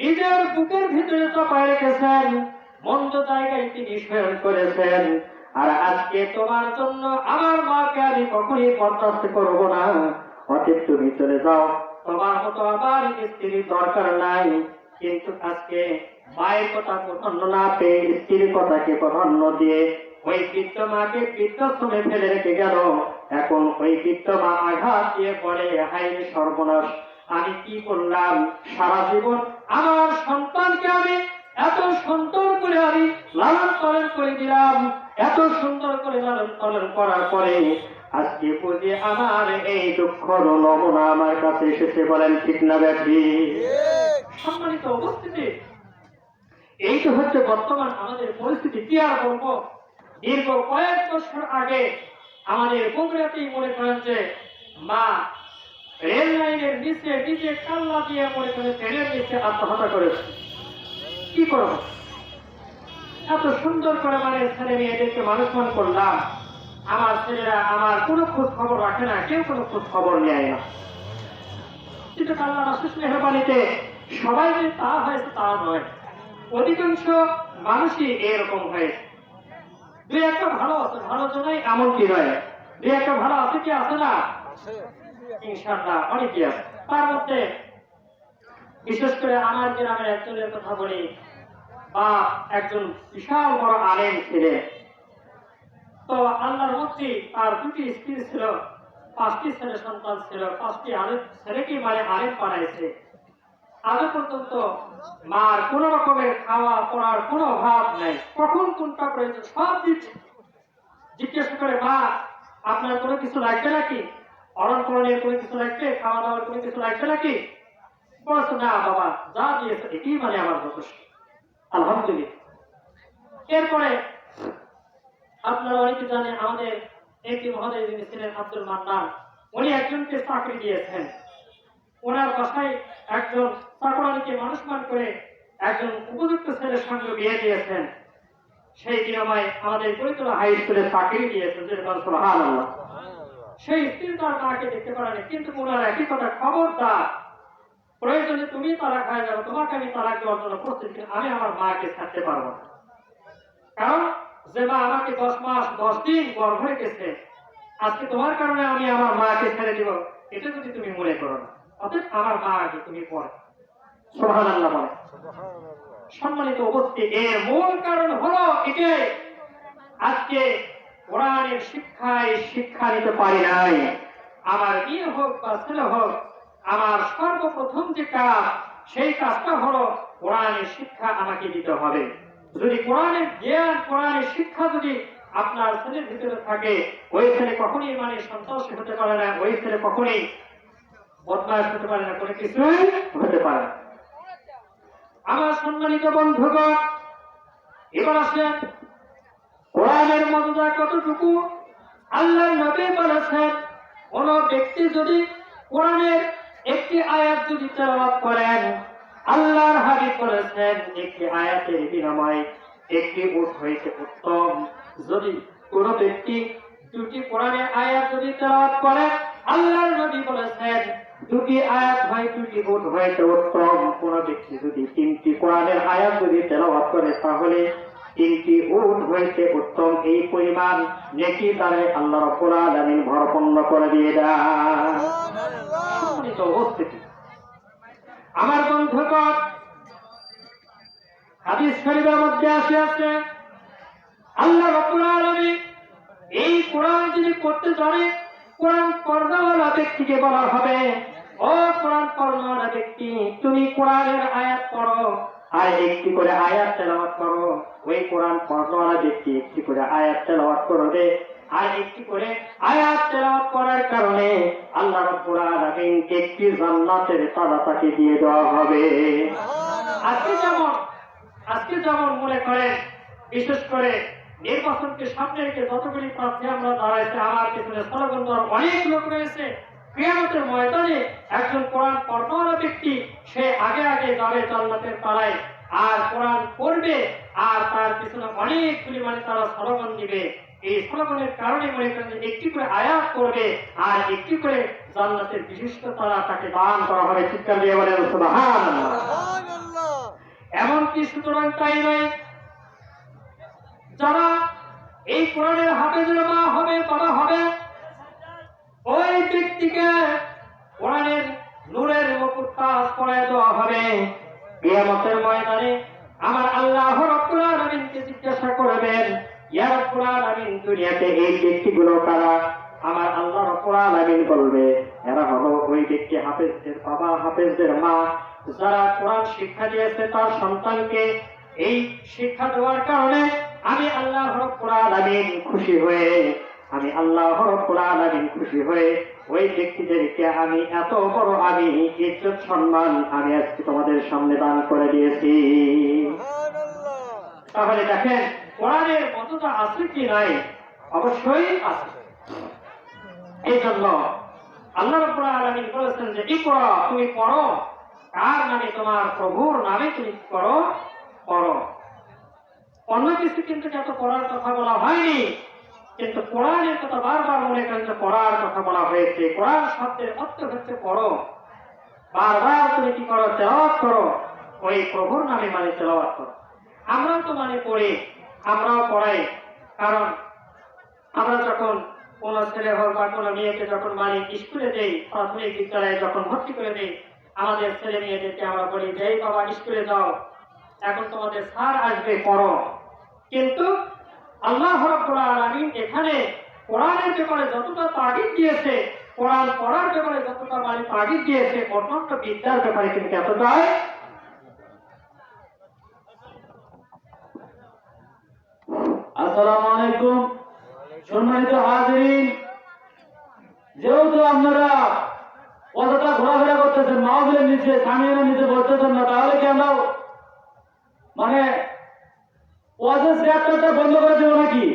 নিজের বুকের ভিতরে চাপায় রেখেছেন, মন্দ জায়গায় তিনি শয়ন করেছেন। আর আজকে তোমার জন্য আমার মাকে আমি কখনই বরদাস্ত করবো না, অতএব তুমি চলে যাও, তোমার মতো আমার স্ত্রীর দরকার নাই। কিন্তু আজকে মায়ের কথা প্রাধান্য না পেয়ে স্ত্রীর কথাকে প্রাধান্য দিয়ে ওই বৃদ্ধ মাকে বৃদ্ধাশ্রমে ফেলে রেখে গেল। এখন ওই বৃদ্ধ মা আঘাত দিয়ে বলে, হায় রে সর্বনাশ, আমি কি করলাম? সারা জীবন আমার সন্তানকে আমি এত সুন্দর করে আমি লালন পালন করে দিলাম, এত সুন্দর করে লালন পালন করার পরে আজকে বুঝে আমার এই দুঃখর নমুনা আমার কাছে এসেছে। বলেন ঠিক না ব্যাধি? সম্মানিত উপস্থিতি, এই তো হচ্ছে বর্তমান আমাদের পরিস্থিতি। কি আর বলবো? দীর্ঘ কয়েক বছর আগে আমাদের বগুড়াতেই মনে করেন যে মা রেল লাইনের নিচে নিজে কাল্লা দিয়ে মনে করে ট্রেনের নিচে আত্মহত্যা করেছে। কি করবো? এত সুন্দর করে মানে ছেলে মেয়েদেরকে মানুষমান করলাম, আমার ছেলেরা আমার কোনো খোঁজ খবর রাখে না, কেউ কোনো খোঁজ খবর নেয় না। কিন্তু আল্লাহ রাসূল মেহরবানিতে সবাই যে তা হয়েছে তা নয়, অধিকাংশ মানুষই এরকম হয়েছে। দুই একটা ভালো আছে, ভালো জন্যই এমন কি নয়, দুই একটা ভালো আছে কি আছে না? ইনশাআল্লাহ অনেকই আছে। তার মধ্যে বিশেষ করে আমার গ্রামের একজনের কথা বলি, বা একজন বিশাল বড় আলেম ছিলেন। তো আল্লাহর মধ্যে তার 2টি স্ত্রী ছিল, 5টি ছেলে সন্তান ছিল, 5টি আলেম ছেলেকে মানে আলেম বানাইছে। আজ পর্যন্ত মার কোন রকমের খাওয়া পড়ার কোনো অভাব নেই, কখন কোনটা প্রয়োজন সব দিচ্ছে। জিজ্ঞেস করে, মা আপনার কোনো কিছু লাগবে নাকি? অরণকরণের কোনো কিছু লাগবে? খাওয়া দাওয়ার কোনো কিছু লাগবে নাকি? বলছে, না বাবা, যা দিয়েছে এটি মানে আমার যথেষ্ট, আলহামদুলিল্লাহ। এরপরে আপনারা অনেকে জানেন আমাদের একটি মহোদয় যিনি ছিলেন আব্দুল মান্নান, উনি একজনকে চাকরি দিয়েছেন। ওনার বাসায় একজন চাকরানিকে মানুষমান করে একজন উপযুক্ত ছেলের সঙ্গে বিয়ে দিয়েছেন। সেই বিনিময়ে আমাদের কৈতলা হাই স্কুলে চাকরি দিয়েছেন। সুবহানাল্লাহ। সেই স্ত্রী তার মাকে দেখতে পারেনি, কিন্তু ওনার একই কথা, খবরদার, প্রয়োজনে তুমি তালাক হয়ে যাবে, তোমাকে আমি তালাক দেওয়ার জন্য প্রস্তুত, আমি আমার মাকে ছাড়তে পারবো না। কারণ যে মা আমাকে 10 মাস 10 দিন গর্ভ রেখেছে, আজকে তোমার কারণে আমি আমার মাকে ছেড়ে দিব, এটা যদি তুমি মনে করো না, অতএব আমার মা আগে তুমি পড়ে। সুবহানাল্লাহ বলে। সম্মানিত উপস্থিতি, এর মূল কারণ হলো এটাই, আজকে কোরআনের শিক্ষায় শিক্ষা নিতে পারি নাই। আমার মেয়ে হোক বা ছেলে হোক, আমার সর্বপ্রথম যে কাজ, সেই কাজটা হলো কোরআনের শিক্ষা আমাকে দিতে হবে। যদি কোরআনের জ্ঞান কোরআনের শিক্ষা যদি আপনার ছেলের ভিতরে থাকে, ওই ছেলে কখনই মানে সন্ত্রাসী হতে পারে না, ওই ছেলে কখনই বদমাশ হতে পারে না, কোনো কিছুই হতে পারে না। আমার সম্মানিত বন্ধুগণ, এবার আসেন কোরআনের মর্যাদা কতটুকু। আল্লাহর নবী বলেছেন, কোন ব্যক্তি যদি কোরআনের একটি আয়াত যদি তেলাওয়াত করেন, আল্লাহর হাবিব বলেছেন একটি আয়াতের বিনিময়ে একটি উট হইতে উত্তম। যদি কোন ব্যক্তি দুটি কোরআনের আয়াত যদি তেলাওয়াত করে, আল্লাহর নবী বলেছেন দুটি আয়াত হয় দুটি উট হইতে উত্তম। কোন ব্যক্তি যদি তিনটি কোরআনের আয়াত যদি তেলাওয়াত করে, তাহলে তিনটি উট হইতে উত্তম। এই পরিমাণ নেকি দ্বারা আল্লাহ রাব্বুল আলামিন ভরপূর্ণ করে দিয়ে দেন। সম্মানিত উপস্থিতি, আমার বন্ধুগণ, হাদিস শরীফের মধ্যে আছে আল্লাহ রাব্বুল আলামিন এই কোরআন যিনি পড়তে জানে, কোরআন পড়নেওয়ালা ব্যক্তিকে বলা হবে, ও কোরআন পড়নেওয়ালা ব্যক্তি, তুমি কোরআনের আয়াত পড়ো আর একটি করে আয়াত তেলাওয়াত করো। ওই কোরআন পড়নেওয়ালা ব্যক্তি একটি করে আয়াত তেলাওয়াত করবে, আর একটি করে আয়াত তেলাওয়াত করার কারণে আল্লাহ রাব্বুল আলামিন একটি জান্নাতের তালা তাকে দিয়ে দেওয়া হবে। আজকে যেমন মনে করেন, বিশেষ করে নির্বাচনকে সামনে রেখে যতগুলি প্রার্থী আমরা দাঁড়াইছে, আমার পেছনে স্লোগান দেওয়ার অনেক লোক রয়েছে। কিয়ামতের ময়দানে একজন কোরআন পড়নেওয়ালা ব্যক্তি সে আগে আগে যাবে জান্নাতের তালায়, আর কোরআন পড়বে, আর তার পিছনে অনেকগুলি মানে তারা স্লোগান দিবে। এই স্লোগানের কারণে মনে করেন যে একটি করে আয়াত করবে আর একটি করে জান্নাতের বিশিষ্ট তারা তাকে দান করা হবে। চিৎকার দিয়ে বলেন সুবহানাল্লাহ। এমনকি সুতরাং তাই নয়, যারা এই কোরআনের হাফেজের মা হবে, বাবা হবে, ওই ব্যক্তিকে কোরআনের নূরের মুকুট তাজ পরায় দেওয়া হবে। কিয়ামতের ময়দানে আমার আল্লাহ রাব্বুল আলামিনকে জিজ্ঞাসা করবেন, ইয়া রাব্বুল আলামিন, দুনিয়াতে এই ব্যক্তিগুলো কারা? আমার আল্লাহ রাব্বুল আলামিন বলবে, এরা হলো ওই ব্যক্তি হাফেজদের বাবা, হাফেজদের মা, যারা কোরআন শিক্ষা দিয়েছে তার সন্তানকে। এই শিক্ষা দেওয়ার কারণে আমি আল্লাহ রাব্বুল আলামিন খুশি হয়ে, ওই ব্যক্তিদেরকে আমি এত বড় আমি ইজ্জত সম্মান আমি আজকে তোমাদের সামনে দান করে দিয়েছি। তাহলে দেখেন কোরআনের মর্যাদা আছে কি নাই? অবশ্যই আছে। এই জন্য আল্লাহ রাব্বুল আলামিন বলেছেন যে ইকরা, তুমি পড়ো, কার নামে? তোমার প্রভুর নামে তুমি পড়ো। অন্য কিছু কিন্তু এত পড়ার কথা বলা হয়নি, কিন্তু কোরআনের কথা বারবার মনে করেন যে পড়ার কথা বলা হয়েছে। কোরআন শব্দের অর্থ হচ্ছে পড়ো, বারবার তুমি কি করো? তেলাওয়াত করো, ওই প্রভুর নামে মানে তেলাওয়াত করো। আমরাও তো মানে পড়ি, আমরাও পড়াই, কারণ আমরা যখন কোন ছেলে হোক বা কোনো মেয়েকে যখন মানে স্কুলে দেই, প্রাথমিক বিদ্যালয়ে যখন ভর্তি করে দেই, আমাদের ছেলে মেয়েদেরকে আমরা বলি যে বাবা স্কুলে যাও, এখন তোমাদের স্যার আসবে, পড়ো। কিন্তু আল্লাহ রাব্বুল আলামিন এখানে কোরআনের ব্যাপারে যতটা তাগিদ দিয়েছে, কোরআন পড়ার ব্যাপারে যতটা মানে তাগিদ দিয়েছে, অন্যান্য বিদ্যার ব্যাপারে কিন্তু এতটাই। আসসালামু আলাইকুম সম্মানিত হাজিরিন, যেহেতু আপনারা কতটা ঘোরাফেরা করতেছেন, মাহফিলের নিচে সামিয়ানের নিচে বসতেছেন না, তাহলে কি আমরা মানে ওয়াজের চ্যাপ্টারটা বন্ধ করে দেবো নাকি?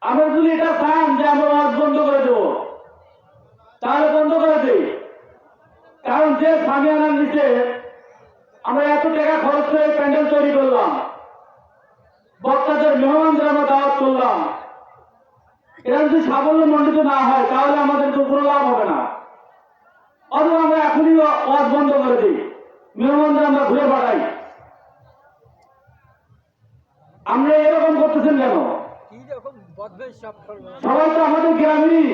আমরা যদি এটা চান যে আমরা ওয়াজ বন্ধ করে দেবো, তাহলে বন্ধ করে দেই। কারণ যে সামিয়ানার নিচে আমরা এত টাকা খরচ করে প্যান্ডেল তৈরি করলাম, বক্তাদের মেহমানদের আমরা দাওয়াত করলাম, এরা যদি সাফল্য মণ্ডিত না হয় তাহলে আমাদের তো কোনো লাভ হবে না। অথবা আমরা এখনই ওয়াজ বন্ধ করে দিই, মেহমানদের আমরা ঘুরে পাঠাই। আমরা এরকম করতেছেন কেন? সবাই তো আমাদের গ্রামেরই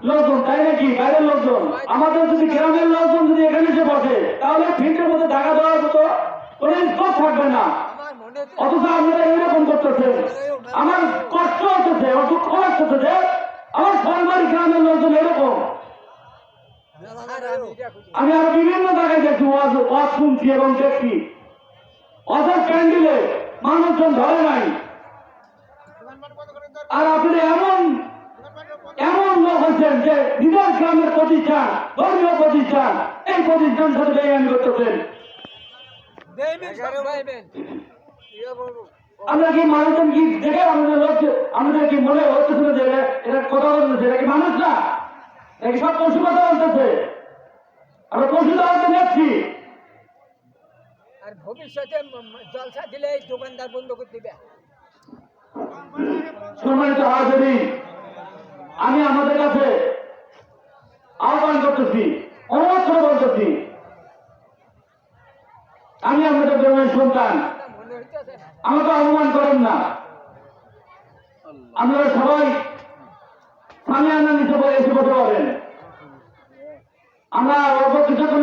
লোকজন, তাই নাকি? বাইরের লোকজন। আমাদের যদি গ্রামের লোকজন যদি এখানে এসে বসে, তাহলে ফিল্ডের মধ্যে ঢাকা দেওয়ার মতো কোনো স্কোপ থাকবে না। অথচ আপনারা এরকম করতেছেন, আমার কষ্ট হচ্ছে, আমার দুঃখ লাগতেছে যে আমার সরকারি গ্রামের লোকজন এরকম। আমি আরো বিভিন্ন জায়গায় দেখছি, ওয়াজ শুনছি এবং দেখছি, অথচ প্যান্ডেলে মানুষজন ধরে নাই। আর আপনি এমন লোক হচ্ছেন যে নিজের গ্রামের প্রতিষ্ঠান, ধর্মীয় প্রতিষ্ঠান, এই প্রতিষ্ঠান সাথে বেআইনি করতেছেন। আমরা কি মানুষজন কি দেখে আমাদের কি মনে হচ্ছে যে এটা কথা বলতেছে, এটা কি মানুষ না, এটা কি সব পশু কথা বলতেছে? আমরা পশু দাওয়াতে নিচ্ছি। আর ভবিষ্যতে জলসা দিলে এই দোকানদার বন্ধ করে দিবে। সম্মানিত হাজিরিন, আমি আমাদের কাছে আহ্বান করতেছি, অনুরোধ করে বলতেছি, আমি আমাদের গ্রামের সন্তান, মনে হইতেছে না। আমাকে অপমান করেন না। আপনারা সবাই সামিয়ানা নিচে এসে বসে পাবেন। আমরা অল্প কিছুক্ষণ